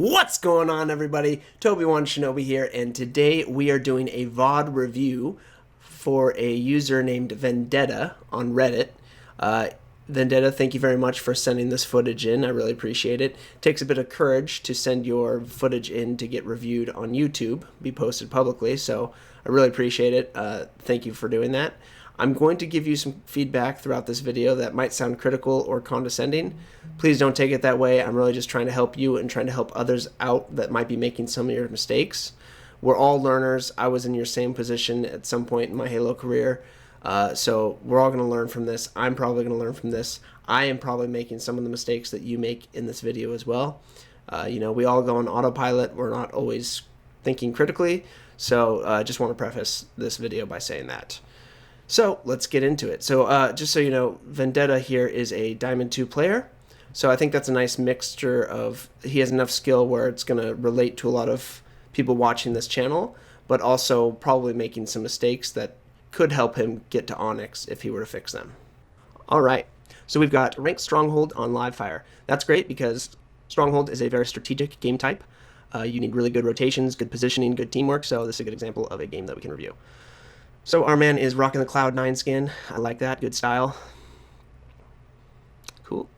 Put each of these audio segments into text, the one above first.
What's going on, everybody? Toby1 Shinobi here, and today we are doing a VOD review for a user named Vendetta on Reddit. Vendetta, thank you very much for sending this footage in. I really appreciate it. It takes a bit of courage to send your footage in to get reviewed on YouTube, be posted publicly, so I really appreciate it. Thank you for doing that. I'm going to give you some feedback throughout this video that might sound critical or condescending. Please don't take it that way. I'm really just trying to help you and trying to help others out that might be making some of your mistakes. We're all learners. I was in your same position at some point in my Halo career. So we're all going to learn from this. I'm probably going to learn from this. I am probably making some of the mistakes that you make in this video as well. We all go on autopilot. We're not always thinking critically. So I just want to preface this video by saying that. So let's get into it. So just so you know, Vendetta here is a Diamond 2 player. So I think that's a nice mixture of, he has enough skill where it's going to relate to a lot of people watching this channel, but also probably making some mistakes that could help him get to Onyx if he were to fix them. All right, so we've got ranked Stronghold on live fire. That's great because Stronghold is a very strategic game type. You need really good rotations, good positioning, good teamwork, so this is a good example of a game that we can review. So our man is rocking the Cloud9 skin. I like that, good style. Cool.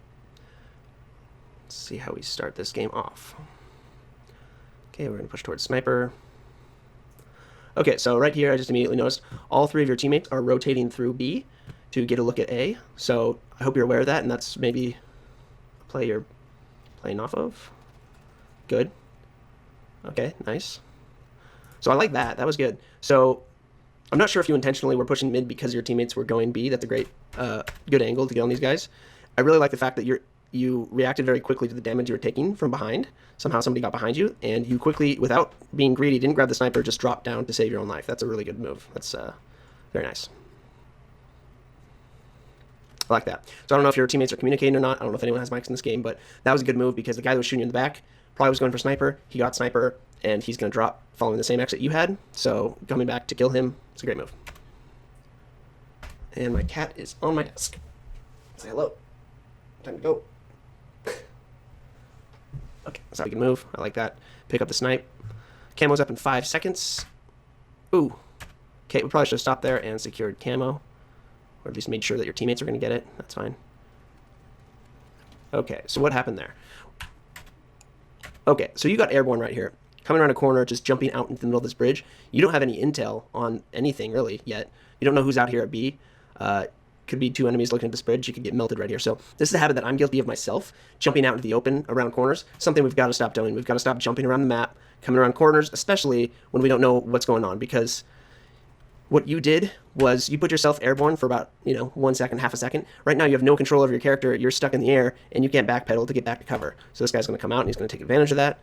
Let's see how we start this game off. Okay, we're gonna push towards sniper. Okay, so right here, I just immediately noticed all three of your teammates are rotating through B to get a look at A. So I hope you're aware of that, and that's maybe a play you're playing off of. Good. Okay, nice. So I like that. That was good. So I'm not sure if you intentionally were pushing mid because your teammates were going B. That's a great, good angle to get on these guys. I really like the fact that you reacted very quickly to the damage you were taking from behind. Somehow somebody got behind you, and you quickly, without being greedy, didn't grab the sniper, just dropped down to save your own life. That's a really good move. That's very nice. I like that. So I don't know if your teammates are communicating or not. I don't know if anyone has mics in this game, but that was a good move because the guy that was shooting you in the back probably was going for sniper. He got sniper, and he's going to drop following the same exit you had. So coming back to kill him, it's a great move. And my cat is on my desk. Say hello. Time to go. Okay, that's how we can move. I like that. Pick up the snipe. Camo's up in 5 seconds. Ooh. Okay, we probably should have stopped there and secured camo. Or at least made sure that your teammates are going to get it. That's fine. Okay, so what happened there? Okay, so you got airborne right here. Coming around a corner, just jumping out into the middle of this bridge. You don't have any intel on anything, really, yet. You don't know who's out here at B. Could be two enemies looking at this bridge. You could get melted right here. So this is a habit that I'm guilty of myself, jumping out into the open around corners. Something we've got to stop doing. We've got to stop jumping around the map, coming around corners, especially when we don't know what's going on. Because what you did was you put yourself airborne for about, 1 second, half a second. Right now you have no control over your character. You're stuck in the air, and you can't backpedal to get back to cover. So this guy's going to come out, and he's going to take advantage of that.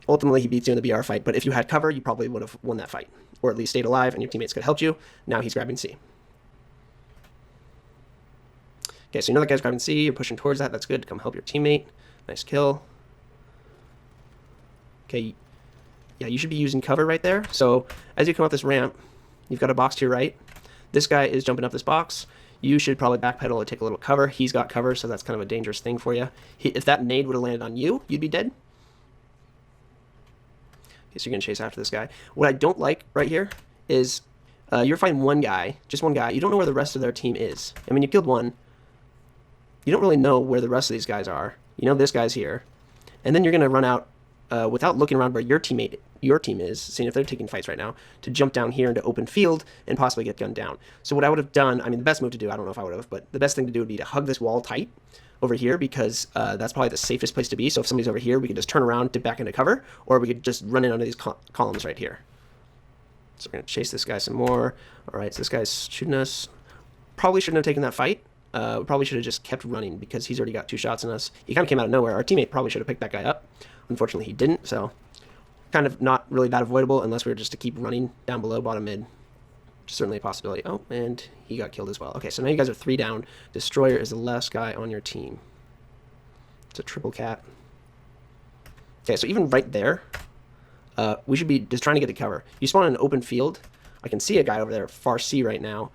Ultimately, he beats you in the BR fight. But if you had cover, you probably would have won that fight. Or at least stayed alive, and your teammates could have helped you. Now he's grabbing C. Okay, so you know that guy's grabbing C, you're pushing towards that, that's good, come help your teammate. Nice kill. Okay, yeah, you should be using cover right there. So as you come up this ramp, you've got a box to your right. This guy is jumping up this box. You should probably backpedal and take a little cover. He's got cover, so that's kind of a dangerous thing for you. If that nade would have landed on you, you'd be dead. Okay, so you're going to chase after this guy. What I don't like right here is you're fighting one guy, just one guy. You don't know where the rest of their team is. I mean, you killed one. You don't really know where the rest of these guys are. You know this guy's here. And then you're going to run out without looking around where your team is, seeing if they're taking fights right now, to jump down here into open field and possibly get gunned down. So what I would have done, I mean, the best move to do, I don't know if I would have, but the best thing to do would be to hug this wall tight over here because that's probably the safest place to be. So if somebody's over here, we could just turn around, dip back into cover, or we could just run in under these columns right here. So we're going to chase this guy some more. All right, so this guy's shooting us. Probably shouldn't have taken that fight. We probably should have just kept running because he's already got 2 shots in us. He kind of came out of nowhere. Our teammate probably should have picked that guy up. Unfortunately, he didn't, so kind of not really that avoidable unless we were just to keep running down below bottom mid. Which is certainly a possibility. Oh, and he got killed as well. Okay, so now you guys are 3 down. Destroyer is the last guy on your team. It's a triple cap. Okay, so even right there, we should be just trying to get to cover. You spawn in an open field. I can see a guy over there at far C right now.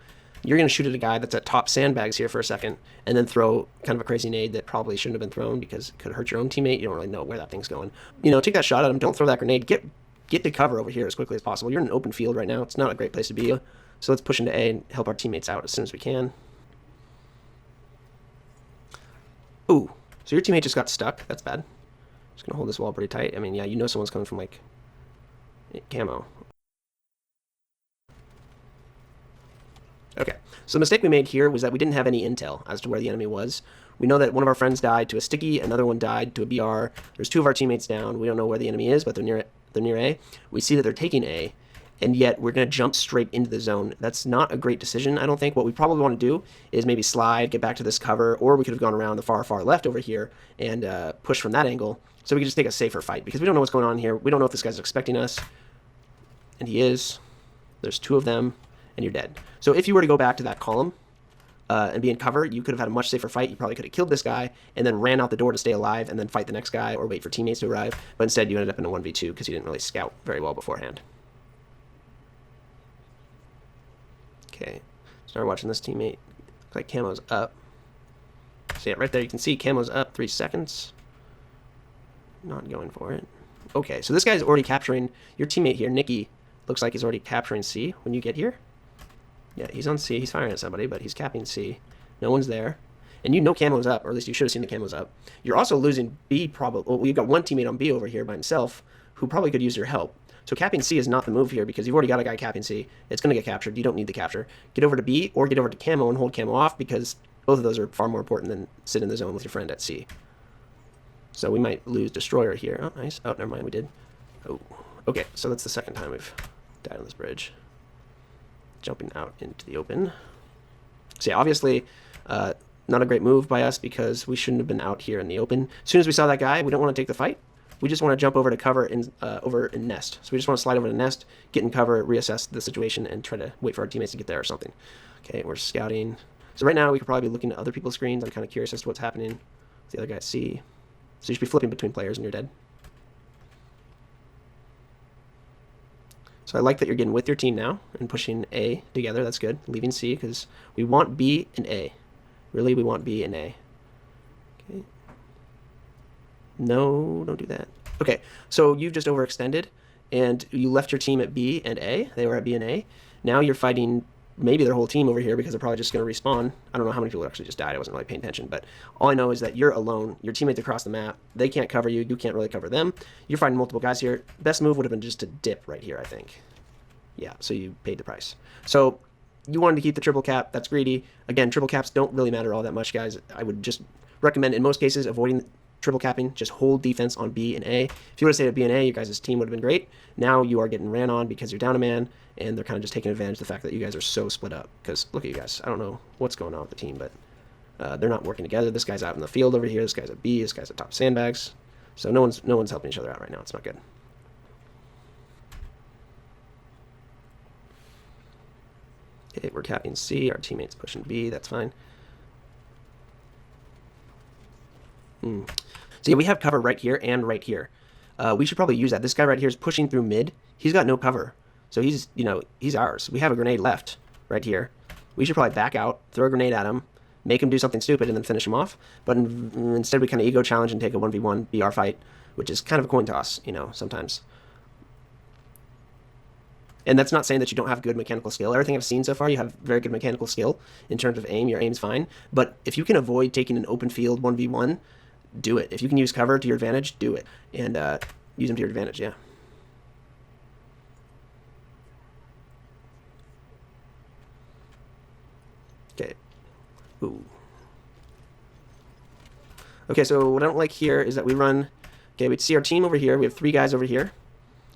you're going to shoot at a guy that's at top sandbags here for a second, and then throw kind of a crazy nade that probably shouldn't have been thrown because it could hurt your own teammate. You don't really know where that thing's going. Take that shot at him. Don't throw that grenade. Get to cover over here as quickly as possible. You're in an open field right now. It's not a great place to be. So let's push into A and help our teammates out as soon as we can. Ooh, so your teammate just got stuck. That's bad. Just gonna hold this wall pretty tight. I mean, yeah, someone's coming from like camo. Okay, so the mistake we made here was that we didn't have any intel as to where the enemy was. We know that one of our friends died to a sticky, another one died to a BR. There's 2 of our teammates down. We don't know where the enemy is, but they're near A. We see that they're taking A, and yet we're going to jump straight into the zone. That's not a great decision, I don't think. What we probably want to do is maybe slide, get back to this cover, or we could have gone around the far left over here and push from that angle, so we can just take a safer fight, because we don't know what's going on here. We don't know if this guy's expecting us, and he is. There's 2 of them, and you're dead. So if you were to go back to that column and be in cover, you could have had a much safer fight. You probably could have killed this guy and then ran out the door to stay alive and then fight the next guy or wait for teammates to arrive. But instead, you ended up in a 1v2 because you didn't really scout very well beforehand. Okay, start watching this teammate. Looks like camo's up. So yeah, right there you can see camo's up 3 seconds. Not going for it. Okay, so this guy's already capturing your teammate here, Nikki. Looks like he's already capturing C when you get here. Yeah, he's on C. He's firing at somebody, but he's capping C. No one's there. And camo's up, or at least you should have seen the camo's up. You're also losing B probably. Well, you've got one teammate on B over here by himself who probably could use your help. So capping C is not the move here because you've already got a guy capping C. It's going to get captured. You don't need the capture. Get over to B or get over to camo and hold camo off because both of those are far more important than sit in the zone with your friend at C. So we might lose Destroyer here. Oh, nice. Oh, never mind. We did. Oh, okay. So that's the second time we've died on this bridge. Jumping out into the open. So yeah, obviously not a great move by us because we shouldn't have been out here in the open. As soon as we saw that guy, we don't want to take the fight. We just want to jump over to cover over in nest. So we just want to slide over to nest, get in cover, reassess the situation, and try to wait for our teammates to get there or something. Okay, we're scouting. So right now we could probably be looking at other people's screens. I'm kind of curious as to what's happening with the other guy at C. So you should be flipping between players and you're dead. So I like that you're getting with your team now and pushing A together. That's good. Leaving C because we want B and A. Really, we want B and A. Okay. No, don't do that. Okay, so you've just overextended and you left your team at B and A. They were at B and A. Now you're fighting maybe their whole team over here because they're probably just going to respawn. I don't know how many people actually just died. I wasn't really paying attention, but all I know is that you're alone. Your teammates across the map, they can't cover you. You can't really cover them. You're fighting multiple guys here. Best move would have been just to dip right here, I think. Yeah, so you paid the price. So you wanted to keep the triple cap. That's greedy. Again, triple caps don't really matter all that much, guys. I would just recommend, in most cases, avoiding triple capping. Just hold defense on B and A. If you would have stayed at B and A, your guys' team would have been great. Now you are getting ran on because you're down a man, and they're kind of just taking advantage of the fact that you guys are so split up. Because look at you guys. I don't know what's going on with the team, but they're not working together. This guy's out in the field over here. This guy's at B. This guy's at top sandbags. So no one's helping each other out right now. It's not good. Okay, we're capping C. Our teammate's pushing B. That's fine. So yeah, we have cover right here and right here. We should probably use that. This guy right here is pushing through mid. He's got no cover. So he's ours. We have a grenade left right here. We should probably back out, throw a grenade at him, make him do something stupid, and then finish him off. But instead we kind of ego challenge and take a 1v1 BR fight, which is kind of a coin toss, sometimes. And that's not saying that you don't have good mechanical skill. Everything I've seen so far, you have very good mechanical skill in terms of aim. Your aim's fine. But if you can avoid taking an open field 1v1, do it. If you can use cover to your advantage, do it. And use them to your advantage, yeah. Okay. Ooh. Okay, so what I don't like here is that we run... Okay, we see our team over here. We have 3 guys over here.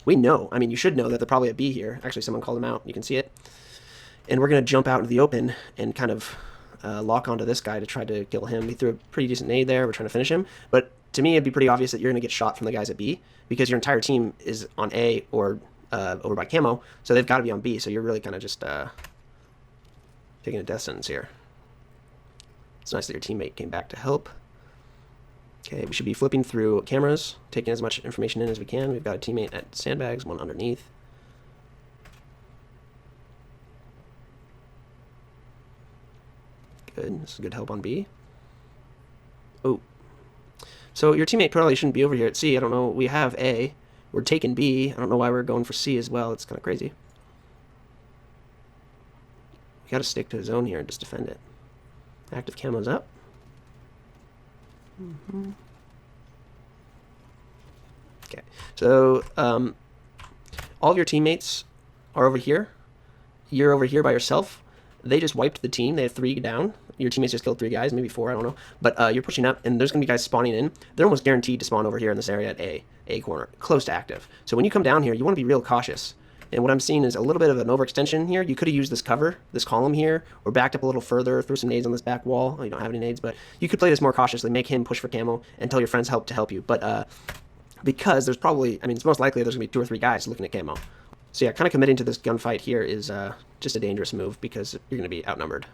We know, you should know that they're probably a B here. Actually, someone called them out. You can see it. And we're going to jump out into the open and kind of lock onto this guy to try to kill him. He threw a pretty decent nade there. We're trying to finish him. But to me, it'd be pretty obvious that you're going to get shot from the guys at B because your entire team is on A or over by camo. So they've got to be on B. So you're really kind of just taking a death sentence here. It's nice that your teammate came back to help. Okay, we should be flipping through cameras, taking as much information in as we can. We've got a teammate at sandbags, one underneath. good. This is good help on B. Oh. So your teammate probably shouldn't be over here at C. I don't know. We have A. We're taking B. I don't know why we're going for C as well. It's kind of crazy. We got to stick to the zone here and just defend it. Active camo's up. Okay. So all of your teammates are over here. You're over here by yourself. They just wiped the team. They have 3 down. Your teammates just killed 3 guys, maybe 4, I don't know. But you're pushing up, and there's going to be guys spawning in. They're almost guaranteed to spawn over here in this area at A corner, close to active. So when you come down here, you want to be real cautious. And what I'm seeing is a little bit of an overextension here. You could have used this cover, this column here, or backed up a little further, threw some nades on this back wall. Oh, you don't have any nades, but you could play this more cautiously, make him push for camo, and tell your friends to help you. But because there's probably, I mean, it's most likely there's going to be 2 or 3 guys looking at camo. So yeah, kind of committing to this gunfight here is just a dangerous move because you're going to be outnumbered.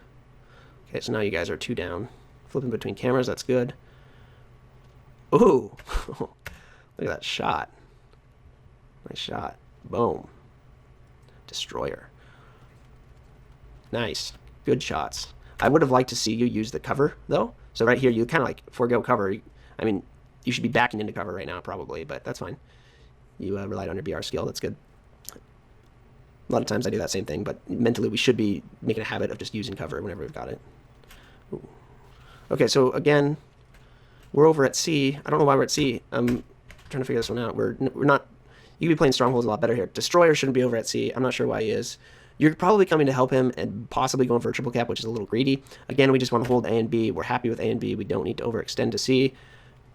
Okay, so now you guys are 2 down. Flipping between cameras, that's good. Ooh! Look at that shot. Nice shot. Boom. Destroyer. Nice. Good shots. I would have liked to see you use the cover, though. So right here, you kind of like forego cover. I mean, you should be backing into cover right now, probably, but that's fine. You relied on your BR skill. That's good. A lot of times I do that same thing, but mentally we should be making a habit of just using cover whenever we've got it. Ooh. Okay, so again, we're over at C. I don't know why we're at C. I'm trying to figure this one out. We're not... You could be playing Strongholds a lot better here. Destroyer shouldn't be over at C. I'm not sure why he is. You're probably coming to help him and possibly going for a triple cap, which is a little greedy. Again, we just want to hold A and B. We're happy with A and B. We don't need to overextend to C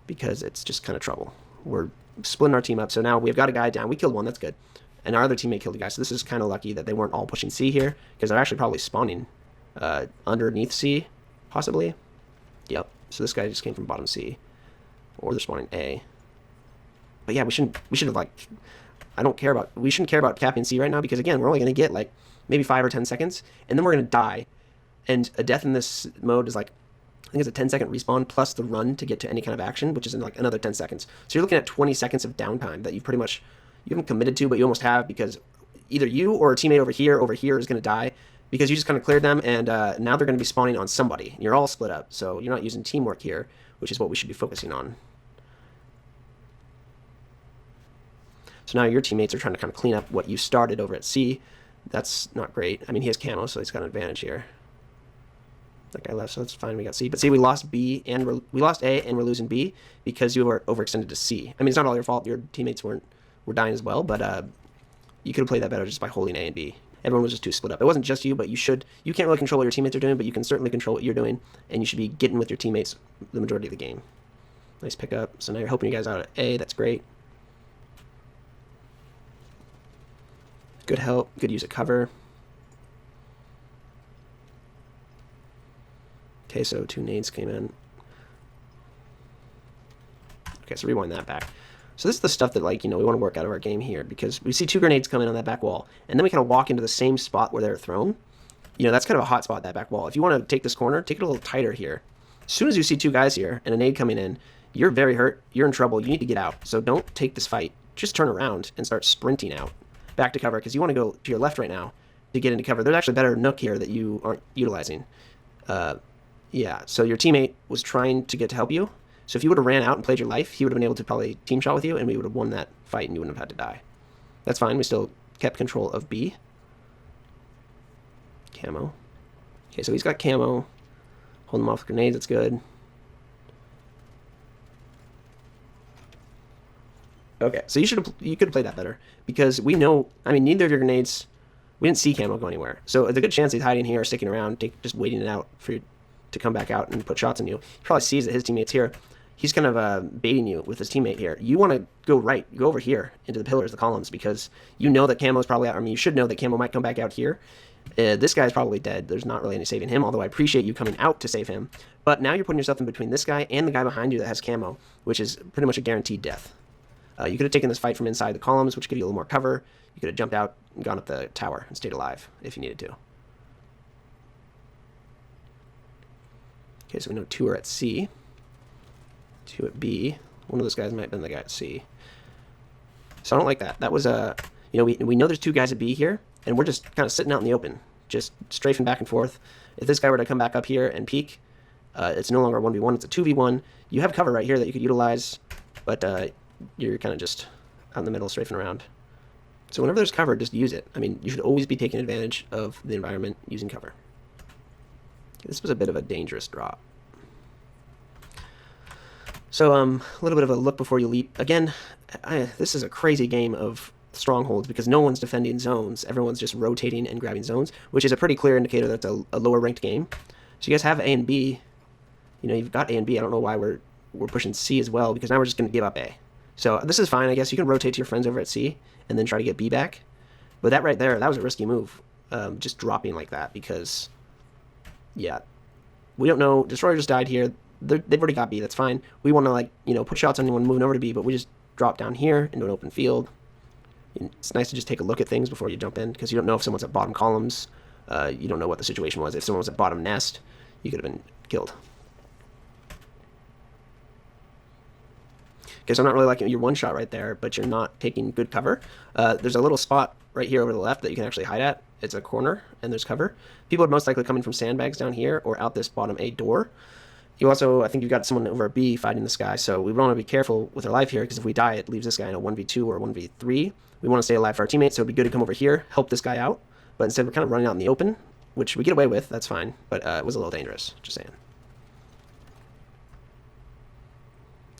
because it's just kind of trouble. We're splitting our team up. So now we've got a guy down. We killed one. That's good. And our other teammate killed a guy. So this is kind of lucky that they weren't all pushing C here because they're actually probably spawning underneath C, possibly. Yep. So this guy just came from bottom C. Or they're spawning A. But yeah, we should have like... we shouldn't care about capping C right now because again, we're only going to get like maybe 5 or 10 seconds and then we're going to die. And a death in this mode is like, I think it's a 10-second respawn plus the run to get to any kind of action, which is in like another 10 seconds. So you're looking at 20 seconds of downtime that you haven't committed to, but you almost have because either you or a teammate over here is going to die because you just kind of cleared them and now they're going to be spawning on somebody. You're all split up, so you're not using teamwork here, which is what we should be focusing on. So now your teammates are trying to kind of clean up what you started over at C. That's not great. I mean, he has camo, so he's got an advantage here. That guy left, so that's fine. We got C. But see, we lost B and we lost A, and we're losing B because you were overextended to C. I mean, it's not all your fault. Your teammates were dying as well, but you could have played that better just by holding A and B. Everyone was just too split up. It wasn't just you, but you can't really control what your teammates are doing, but you can certainly control what you're doing, and you should be getting with your teammates the majority of the game. Nice pickup. So now you're helping you guys out at A. That's great. Good help, good use of cover. Okay, so 2 nades came in. Okay, so rewind that back. So this is the stuff that, like, we want to work out of our game here because we see 2 grenades come in on that back wall, and then we kind of walk into the same spot where they're thrown. That's kind of a hot spot, that back wall. If you want to take this corner, take it a little tighter here. As soon as you see 2 guys here and a nade coming in, you're very hurt, you're in trouble, you need to get out. So don't take this fight. Just turn around and start sprinting out. Back to cover because you want to go to your left right now to get into cover. There's actually a better nook here that you aren't utilizing. Yeah, so your teammate was trying to get to help you. So if you would have ran out and played your life, he would have been able to probably team shot with you and we would have won that fight and you wouldn't have had to die. That's fine. We still kept control of B. Camo. Okay, so he's got camo. Hold him off with grenades. That's good. Okay, so you could have played that better because we know, I mean, neither of your grenades, we didn't see camo go anywhere. So it's a good chance he's hiding here, sticking around, just waiting it out for you to come back out and put shots on you. He probably sees that his teammate's here. He's kind of baiting you with his teammate here. You want to go right, go over here into the pillars, the columns, because you know that camo is probably out. I mean, you should know that camo might come back out here. This guy's probably dead. There's not really any saving him, although I appreciate you coming out to save him. But now you're putting yourself in between this guy and the guy behind you that has camo, which is pretty much a guaranteed death. You could have taken this fight from inside the columns, which give you a little more cover. You could have jumped out and gone up the tower and stayed alive if you needed to. Okay, so we know 2 are at C. 2 at B. One of those guys might have been the guy at C. So I don't like that. That was we know there's 2 guys at B here, and we're just kind of sitting out in the open. just strafing back and forth. If this guy were to come back up here and peek, it's no longer a 1v1, it's a 2v1. You have cover right here that you could utilize, but you're kind of just out in the middle strafing around. So whenever there's cover, just use it. I mean, you should always be taking advantage of the environment using cover. This was a bit of a dangerous drop. So a little bit of a look before you leap. Again, this is a crazy game of strongholds because no one's defending zones. Everyone's just rotating and grabbing zones, which is a pretty clear indicator that it's a lower ranked game. So you guys have A and B. You know, you've got A and B. I don't know why we're pushing C as well, because now we're just going to give up A. So this is fine, I guess. You can rotate to your friends over at C and then try to get B back. But that right there, that was a risky move, just dropping like that, because, yeah, we don't know. Destroyer just died here. They've already got B. That's fine. We want to, like, you know, put shots on anyone moving over to B, but we just drop down here into an open field. It's nice to just take a look at things before you jump in, because you don't know if someone's at bottom columns. You don't know what the situation was. If someone was at bottom nest, you could have been killed. Okay, so I'm not really liking your one shot right there, but you're not taking good cover. There's a little spot right here over the left that you can actually hide at. It's a corner, and there's cover. People are most likely coming from sandbags down here or out this bottom A door. You also, I think you've got someone over at B fighting this guy, so we want to be careful with our life here, because if we die, it leaves this guy in a 1v2 or 1v3. We want to stay alive for our teammates, so it'd be good to come over here, help this guy out. But instead, we're kind of running out in the open, which we get away with. That's fine, but it was a little dangerous, just saying.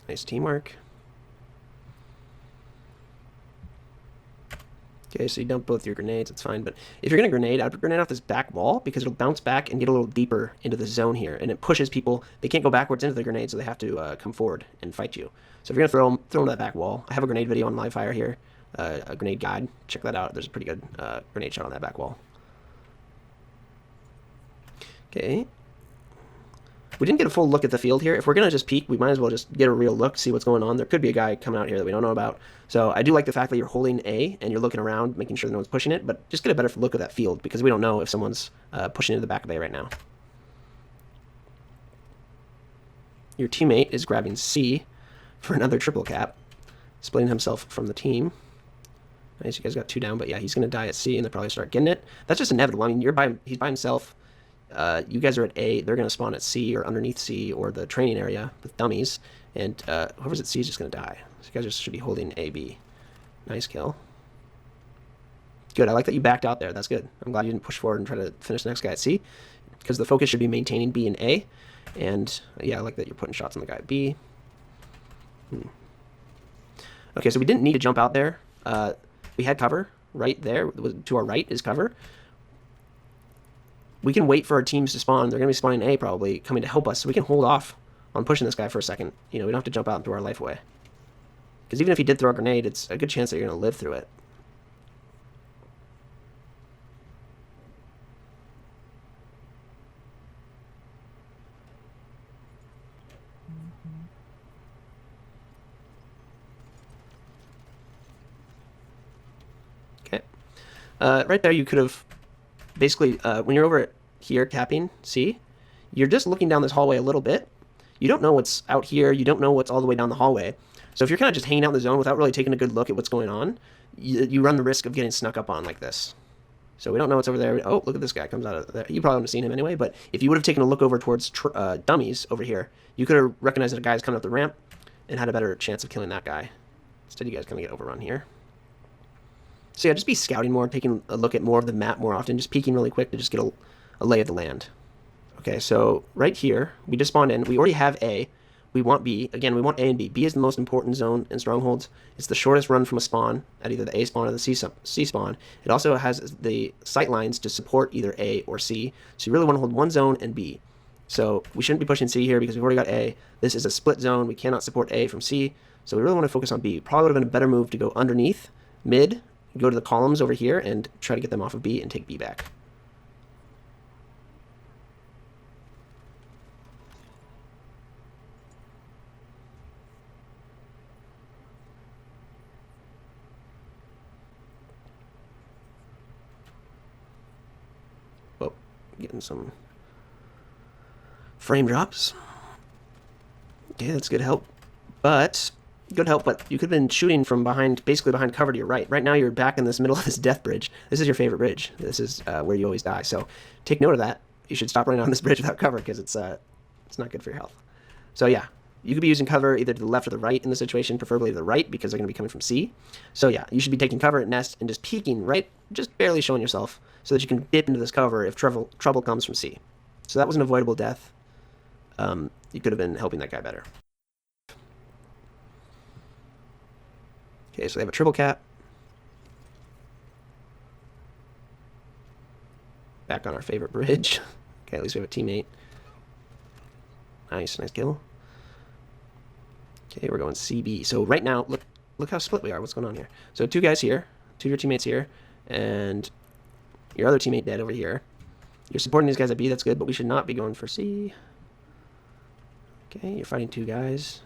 Nice teamwork. Okay, so you dump both your grenades, it's fine, but if you're going to grenade, I'd grenade off this back wall, because it'll bounce back and get a little deeper into the zone here, and it pushes people. They can't go backwards into the grenade, so they have to come forward and fight you. So if you're going to throw them to that back wall, I have a grenade video on live fire here, a grenade guide, check that out. There's a pretty good grenade shot on that back wall. Okay. We didn't get a full look at the field here. If we're going to just peek, we might as well just get a real look, see what's going on. There could be a guy coming out here that we don't know about. So I do like the fact that you're holding A and you're looking around, making sure no one's pushing it, but just get a better look at that field, because we don't know if someone's pushing into the back of A right now. Your teammate is grabbing C for another triple cap, splitting himself from the team. Nice, you guys got 2 down, but yeah, he's going to die at C and they'll probably start getting it. That's just inevitable. I mean, he's by himself. You guys are at A, they're going to spawn at C or underneath C or the training area with dummies, and whoever's at C is just going to die. So you guys just should be holding A, B. Nice kill. Good, I like that you backed out there. That's good. I'm glad you didn't push forward and try to finish the next guy at C, because the focus should be maintaining B and A, and yeah, I like that you're putting shots on the guy at B. Okay, so we didn't need to jump out there. We had cover right there. To our right is cover. We can wait for our teams to spawn. They're going to be spawning A probably, coming to help us, so we can hold off on pushing this guy for a second. You know, we don't have to jump out and throw our life away. Because even if he did throw a grenade, it's a good chance that you're going to live through it. Okay. Right there, you could have... Basically, when you're over at here capping C, you're just looking down this hallway a little bit. You don't know what's out here. You don't know what's all the way down the hallway. So if you're kind of just hanging out in the zone without really taking a good look at what's going on, you run the risk of getting snuck up on like this. So we don't know what's over there. Oh, look at this guy comes out of there. You probably wouldn't have seen him anyway, but if you would have taken a look over towards dummies over here, you could have recognized that a guy's coming up the ramp and had a better chance of killing that guy. Instead, you guys kind of get overrun here. So yeah, just be scouting more, taking a look at more of the map more often, just peeking really quick to just get a lay of the land. Okay, so right here, we just spawned in. We already have A. We want B. Again, we want A and B. B is the most important zone in Strongholds. It's the shortest run from a spawn at either the A spawn or the C spawn. It also has the sight lines to support either A or C. So you really want to hold one zone and B. So we shouldn't be pushing C here because we've already got A. This is a split zone. We cannot support A from C. So we really want to focus on B. Probably would have been a better move to go underneath, mid, go to the columns over here and try to get them off of B and take B back. Whoa, getting some frame drops. Okay, that's good help. But good help, but you could have been shooting from behind, basically behind cover to your right. Right now you're back in this middle of this death bridge. This is your favorite bridge. This is where you always die. So take note of that. You should stop running on this bridge without cover because it's not good for your health. So yeah, you could be using cover either to the left or the right in the situation, preferably to the right because they're going to be coming from C. So yeah, you should be taking cover at nest and just peeking right, just barely showing yourself so that you can dip into this cover if trouble comes from C. So that was an avoidable death. You could have been helping that guy better. Okay, so they have a triple cap. Back on our favorite bridge. Okay, at least we have a teammate. Nice kill. Okay, we're going CB. So right now, look how split we are. What's going on here? So 2 guys here, 2 of your teammates here, and your other teammate dead over here. You're supporting these guys at B, that's good, but we should not be going for C. Okay, you're fighting 2 guys.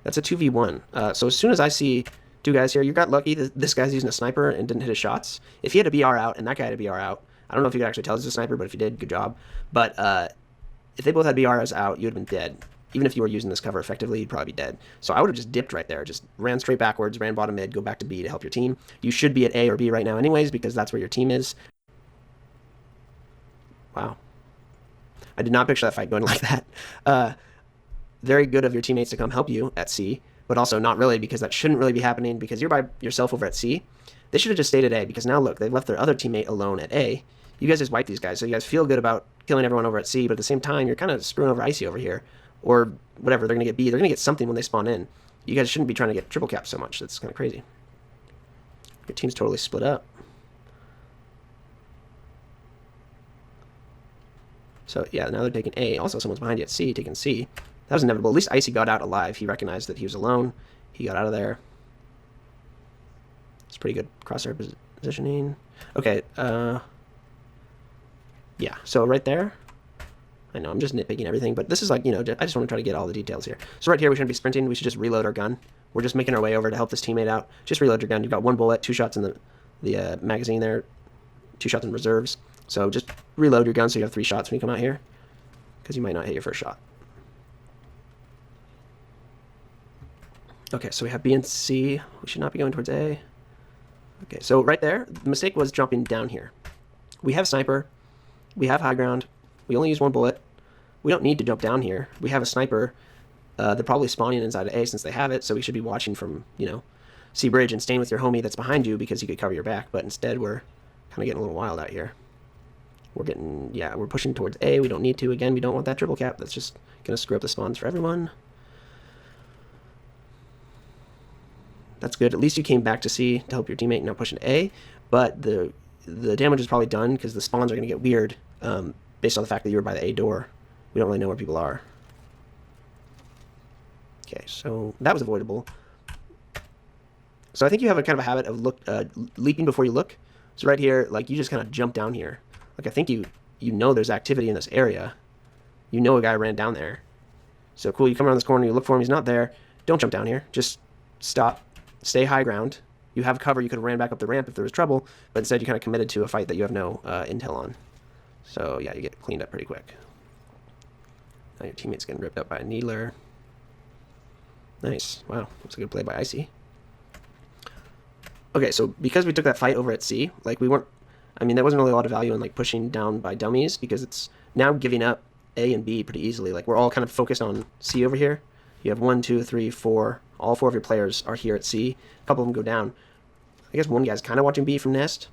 That's a 2v1. So as soon as I see 2 guys here, you got lucky. This guy's using a sniper and didn't hit his shots. If he had a BR out and that guy had a BR out, I don't know if you could actually tell he's a sniper, but if you did, good job. But if they both had BRs out, you would have been dead. Even if you were using this cover effectively, you'd probably be dead. So I would have just dipped right there, just ran straight backwards, ran bottom mid, go back to B to help your team. You should be at A or B right now anyways, because that's where your team is. Wow. I did not picture that fight going like that. Very good of your teammates to come help you at C, but also not really, because that shouldn't really be happening because you're by yourself over at C. They should have just stayed at A, because now look, they've left their other teammate alone at A. You guys just wiped these guys, so you guys feel good about killing everyone over at C, but at the same time, you're kind of screwing over Icy over here. Or whatever, they're going to get B. They're going to get something when they spawn in. You guys shouldn't be trying to get triple cap so much. That's kind of crazy. Your team's totally split up. So yeah, now they're taking A. Also, someone's behind you at C, taking C. That was inevitable. At least Icy got out alive. He recognized that he was alone. He got out of there. It's pretty good crosshair positioning. Okay, yeah, so right there, I know I'm just nitpicking everything, but this is like, you know, I just want to try to get all the details here. So right here, we shouldn't be sprinting. We should just reload our gun. We're just making our way over to help this teammate out. Just reload your gun. You've got 1 bullet, 2 shots in the magazine there, 2 shots in reserves. So just reload your gun so you have 3 shots when you come out here, because you might not hit your first shot. Okay, so we have B and C. We should not be going towards A. Okay, so right there, the mistake was jumping down here. We have sniper. We have high ground. We only use 1 bullet. We don't need to jump down here. We have a sniper. They're probably spawning inside of A since they have it, so we should be watching from, you know, C bridge and staying with your homie that's behind you because he could cover your back. But instead, we're kind of getting a little wild out here. We're pushing towards A. We don't need to. Again, we don't want that triple cap. That's just going to screw up the spawns for everyone. That's good. At least you came back to C to help your teammate and not pushing to A. But the damage is probably done because the spawns are going to get weird based on the fact that you were by the A door. We don't really know where people are. Okay, so that was avoidable. So I think you have a kind of a habit of leaping before you look. So right here, like, you just kind of jump down here. Like, I think you know there's activity in this area. You know a guy ran down there. So cool, you come around this corner, you look for him, he's not there. Don't jump down here. Just stop. Stay high ground. You have cover. You could have ran back up the ramp if there was trouble, but instead you kind of committed to a fight that you have no intel on. So yeah, you get cleaned up pretty quick. Now your teammate's getting ripped up by a needler. Nice. Wow, that's a good play by Icy. Okay, so because we took that fight over at C, like, we weren't, I mean, there wasn't really a lot of value in like pushing down by dummies, because it's now giving up A and B pretty easily. Like, we're all kind of focused on C over here. You have 1, 2, 3, 4. All 4 of your players are here at C. A couple of them go down. I guess one guy's kind of watching B from Nest.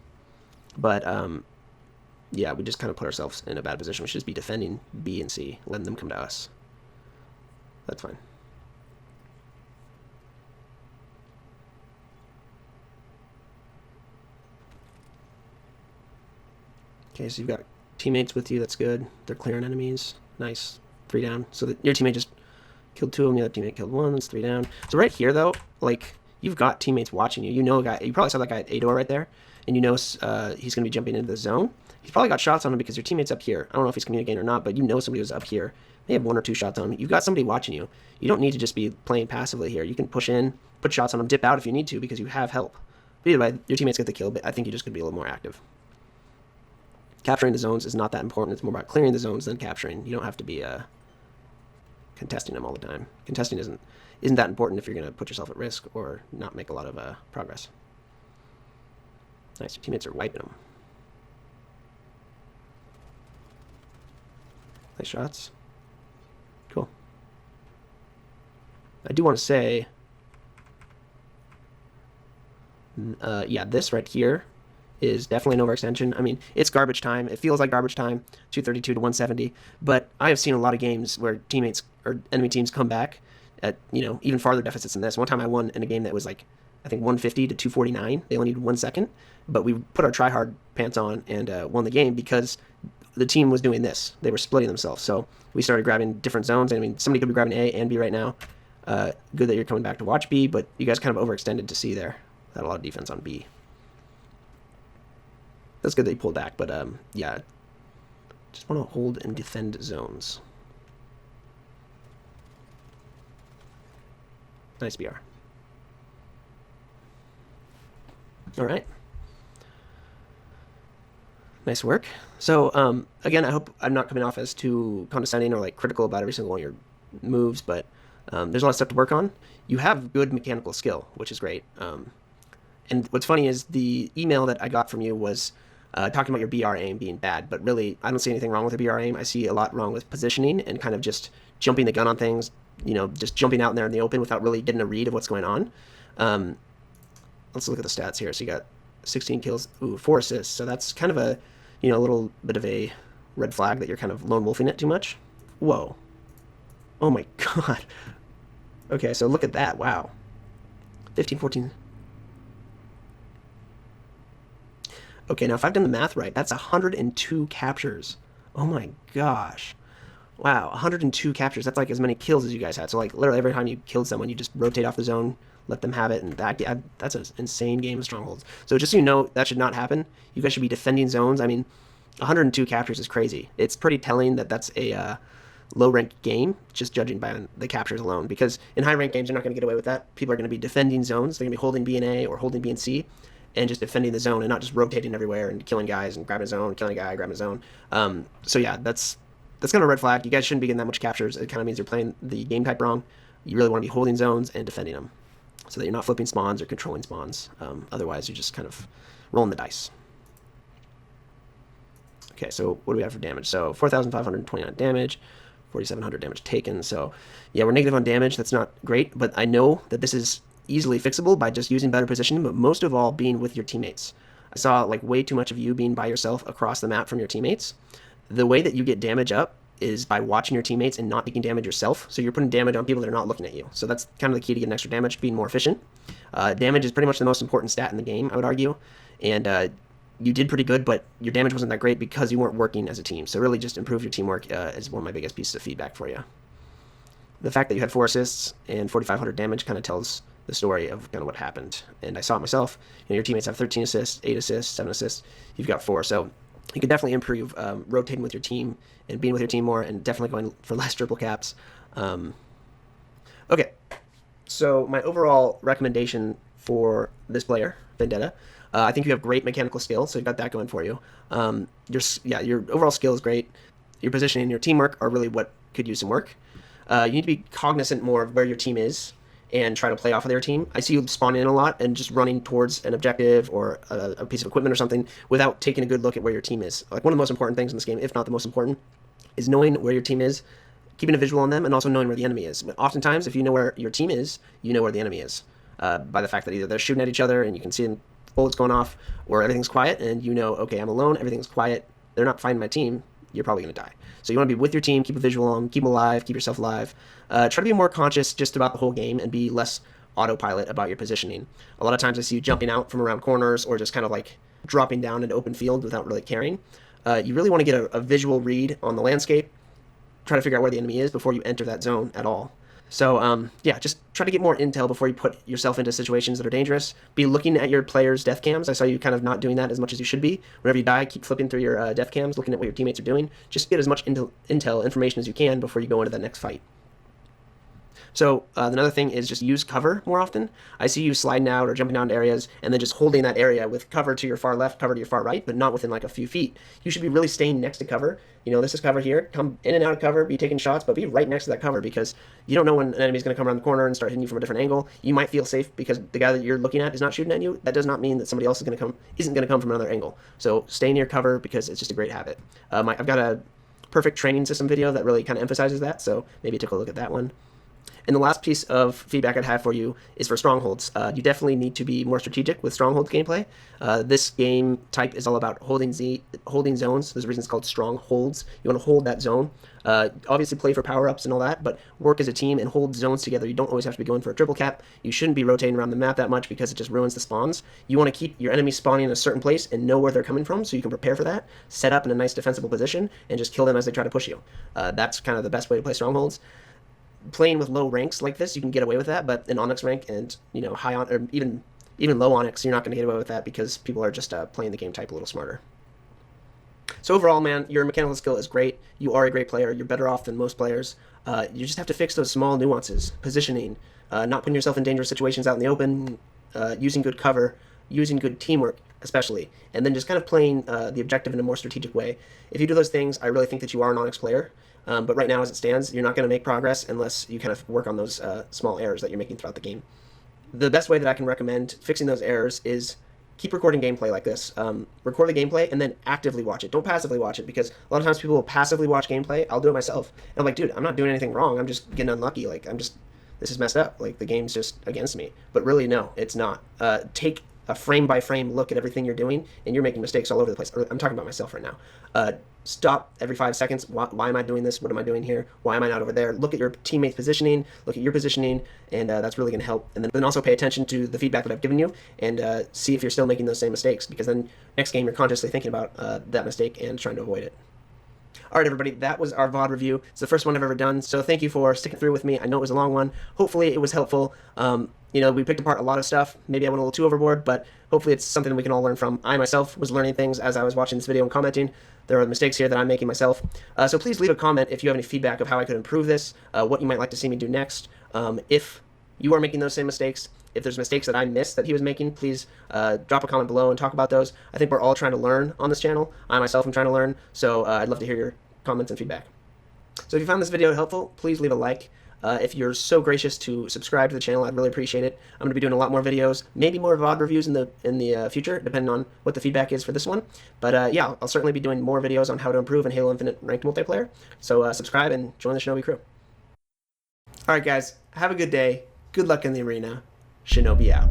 But, yeah, we just kind of put ourselves in a bad position. We should just be defending B and C, letting them come to us. That's fine. Okay, so you've got teammates with you. That's good. They're clearing enemies. Nice. 3 down. So your teammate just killed 2 of them. The other teammate killed 1. That's 3 down. So right here, though, like, you've got teammates watching you. You know a guy. You probably saw that guy at A door right there, and you know he's going to be jumping into the zone. He's probably got shots on him because your teammate's up here. I don't know if he's communicating or not, but you know somebody was up here. They have 1 or 2 shots on him. You've got somebody watching you. You don't need to just be playing passively here. You can push in, put shots on him, dip out if you need to because you have help. But either way, your teammates get the kill, but I think you just could be a little more active. Capturing the zones is not that important. It's more about clearing the zones than capturing. You don't have to be kind contesting them all the time. Contesting isn't that important if you're going to put yourself at risk or not make a lot of progress. Nice, your teammates are wiping them. Nice shots. Cool. I do want to say, yeah, this right here is definitely an overextension. I mean, it's garbage time. It feels like garbage time, 232 to 170. But I have seen a lot of games where teammates or enemy teams come back at, even farther deficits than this. One time I won in a game that was like, I think 150 to 249. They only needed 1 second. But we put our try-hard pants on and won the game because the team was doing this. They were splitting themselves. So we started grabbing different zones. I mean, somebody could be grabbing A and B right now. Good that you're coming back to watch B, but you guys kind of overextended to C there. Had a lot of defense on B. That's good that you pulled back, but yeah. Just want to hold and defend zones. Nice BR. All right. Nice work. So, again, I hope I'm not coming off as too condescending or like critical about every single one of your moves, but there's a lot of stuff to work on. You have good mechanical skill, which is great. And what's funny is the email that I got from you was talking about your BR aim being bad, but really, I don't see anything wrong with the BR aim. I see a lot wrong with positioning and kind of just jumping the gun on things, just jumping out in there in the open without really getting a read of what's going on. Let's look at the stats here. So you got 16 kills, 4 assists. So that's kind of a, little bit of a red flag that you're kind of lone wolfing it too much. Whoa. Oh my god. Okay, so look at that. Wow. 15, 14. Okay, now if I've done the math right, that's 102 captures. Oh my gosh. Wow, 102 captures. That's like as many kills as you guys had. So like literally every time you killed someone, you just rotate off the zone, let them have it, and that's an insane game of Strongholds. So just so you know, that should not happen. You guys should be defending zones. I mean, 102 captures is crazy. It's pretty telling that that's a low-ranked game, just judging by the captures alone. Because in high-ranked games, you're not going to get away with that. People are going to be defending zones. They're going to be holding B and A or holding B and C, and just defending the zone and not just rotating everywhere and killing guys and grabbing a zone, killing a guy, grabbing a zone. So yeah, that's kind of a red flag. You guys shouldn't be getting that much captures. It kind of means you're playing the game type wrong. You really want to be holding zones and defending them so that you're not flipping spawns or controlling spawns. Otherwise, you're just kind of rolling the dice. Okay, so what do we have for damage? So 4,529 damage, 4,700 damage taken. So yeah, we're negative on damage. That's not great, but I know that this is easily fixable by just using better positioning, but most of all being with your teammates. I saw like way too much of you being by yourself across the map from your teammates. The way that you get damage up is by watching your teammates and not taking damage yourself. So you're putting damage on people that are not looking at you. So that's kind of the key to getting extra damage, being more efficient. Damage is pretty much the most important stat in the game, I would argue. And you did pretty good, but your damage wasn't that great because you weren't working as a team. So really just improve your teamwork is one of my biggest pieces of feedback for you. The fact that you had 4 assists and 4,500 damage kind of tells the story of kind of what happened. And I saw it myself. Your teammates have 13 assists, 8 assists, 7 assists. You've got 4. So you can definitely improve rotating with your team and being with your team more, and definitely going for less triple caps. Okay, so my overall recommendation for this player, Vendetta, I think you have great mechanical skill, so you've got that going for you. Your overall skill is great. Your positioning and your teamwork are really what could use some work. You need to be cognizant more of where your team is and try to play off of their team. I see you spawn in a lot and just running towards an objective or a piece of equipment or something without taking a good look at where your team is. Like one of the most important things in this game, if not the most important, is knowing where your team is, keeping a visual on them, and also knowing where the enemy is. But oftentimes, if you know where your team is, you know where the enemy is by the fact that either they're shooting at each other and you can see them, bullets going off, or everything's quiet and you know, okay, I'm alone, everything's quiet, they're not finding my team, you're probably going to die. So you want to be with your team, keep a visual on them, keep them alive, keep yourself alive. Try to be more conscious just about the whole game and be less autopilot about your positioning. A lot of times I see you jumping out from around corners or just kind of like dropping down into open field without really caring. You really want to get a visual read on the landscape, try to figure out where the enemy is before you enter that zone at all. So yeah, just try to get more intel before you put yourself into situations that are dangerous. Be looking at your players' death cams. I saw you kind of not doing that as much as you should be. Whenever you die, keep flipping through your death cams, looking at what your teammates are doing. Just get as much intel information as you can before you go into that next fight. So another thing is just use cover more often. I see you sliding out or jumping down to areas and then just holding that area with cover to your far left, cover to your far right, but not within like a few feet. You should be really staying next to cover. You know, this is cover here. Come in and out of cover, be taking shots, but be right next to that cover because you don't know when an enemy's going to come around the corner and start hitting you from a different angle. You might feel safe because the guy that you're looking at is not shooting at you. That does not mean that somebody else isn't going to come from another angle. So stay near cover because it's just a great habit. I've got a perfect training system video that really kind of emphasizes that, so maybe take a look at that one. And the last piece of feedback I'd have for you is for Strongholds. You definitely need to be more strategic with Strongholds gameplay. This game type is all about holding zones. There's a reason it's called Strongholds. You want to hold that zone. Obviously play for power-ups and all that, but work as a team and hold zones together. You don't always have to be going for a triple cap. You shouldn't be rotating around the map that much because it just ruins the spawns. You want to keep your enemies spawning in a certain place and know where they're coming from so you can prepare for that, set up in a nice defensible position, and just kill them as they try to push you. That's kind of the best way to play Strongholds. Playing with low ranks like this, you can get away with that, but in Onyx rank and high on or even low Onyx, you're not going to get away with that because people are just playing the game type a little smarter. So overall, man, your mechanical skill is great. You are a great player. You're better off than most players. You just have to fix those small nuances, positioning, not putting yourself in dangerous situations out in the open, using good cover, using good teamwork, especially, and then just kind of playing the objective in a more strategic way. If you do those things, I really think that you are an Onyx player. But right now, as it stands, you're not going to make progress unless you kind of work on those small errors that you're making throughout the game. The best way that I can recommend fixing those errors is keep recording gameplay like this. Record the gameplay and then actively watch it. Don't passively watch it because a lot of times people will passively watch gameplay. I'll do it myself. And I'm like, dude, I'm not doing anything wrong. I'm just getting unlucky. Like, this is messed up. Like, the game's just against me. But really, no, it's not. Take a frame-by-frame look at everything you're doing, and you're making mistakes all over the place. I'm talking about myself right now. Stop every 5 seconds. Why am I doing this? What am I doing here? Why am I not over there? Look at your teammates' positioning. Look at your positioning, and that's really going to help. And then also pay attention to the feedback that I've given you, and see if you're still making those same mistakes, because then next game you're consciously thinking about that mistake and trying to avoid it. All right, everybody, that was our VOD review. It's the first one I've ever done, so thank you for sticking through with me. I know it was a long one. Hopefully it was helpful. We picked apart a lot of stuff. Maybe I went a little too overboard, but hopefully it's something we can all learn from. I myself was learning things as I was watching this video and commenting. There are mistakes here that I'm making myself. So please leave a comment if you have any feedback of how I could improve this, what you might like to see me do next. If you are making those same mistakes, if there's mistakes that I missed that he was making, please drop a comment below and talk about those. I think we're all trying to learn on this channel. I myself am trying to learn, so I'd love to hear your comments and feedback. So if you found this video helpful, please leave a like. If you're so gracious to subscribe to the channel, I'd really appreciate it. I'm going to be doing a lot more videos, maybe more VOD reviews in the future, depending on what the feedback is for this one. But yeah, I'll certainly be doing more videos on how to improve in Halo Infinite ranked multiplayer. So subscribe and join the Shinobi crew. All right, guys, have a good day. Good luck in the arena. Shinobi out.